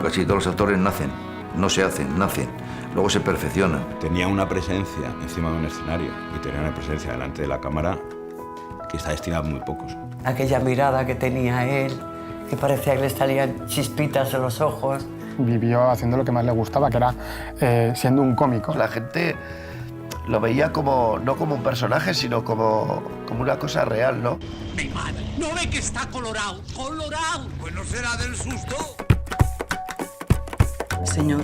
casi todos los actores nacen, no se hacen, nacen, luego se perfeccionan. Tenía una presencia encima de un escenario y tenía una presencia delante de la cámara que está destinada a muy pocos. Aquella mirada que tenía él, que parecía que le salían chispitas en los ojos. Vivió haciendo lo que más le gustaba, que era siendo un cómico. La gente lo veía como, no como un personaje, sino como una cosa real, ¿no? Mi madre, ¿no ve que está colorado? ¡Colorado! Pues no será del susto. Señor,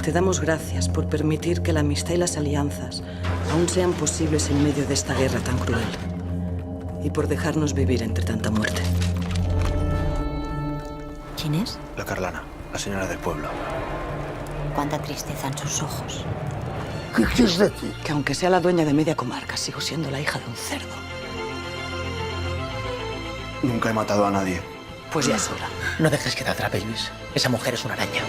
te damos gracias por permitir que la amistad y las alianzas aún sean posibles en medio de esta guerra tan cruel. Y por dejarnos vivir entre tanta muerte. ¿Quién es? La Carlana, la señora del pueblo. Cuánta tristeza en sus ojos. ¿Qué quieres de ti? Que aunque sea la dueña de media comarca, sigo siendo la hija de un cerdo. Nunca he matado a nadie. Pues ya es hora. No dejes que te atrape, Luis. Esa mujer es una araña.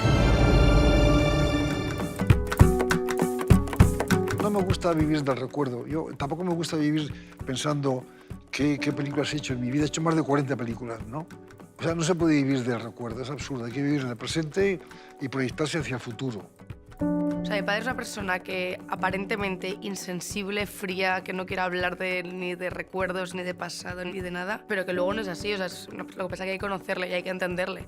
No me gusta vivir del recuerdo. Yo tampoco me gusta vivir pensando qué películas he hecho en mi vida. He hecho más de 40 películas, ¿no? O sea, no se puede vivir del recuerdo, es absurdo. Hay que vivir en el presente y proyectarse hacia el futuro. O sea, mi padre es una persona que aparentemente insensible, fría, que no quiere hablar ni de recuerdos, ni de pasado, ni de nada, pero que luego no es así. O sea, lo que pasa es que hay que conocerle y hay que entenderle.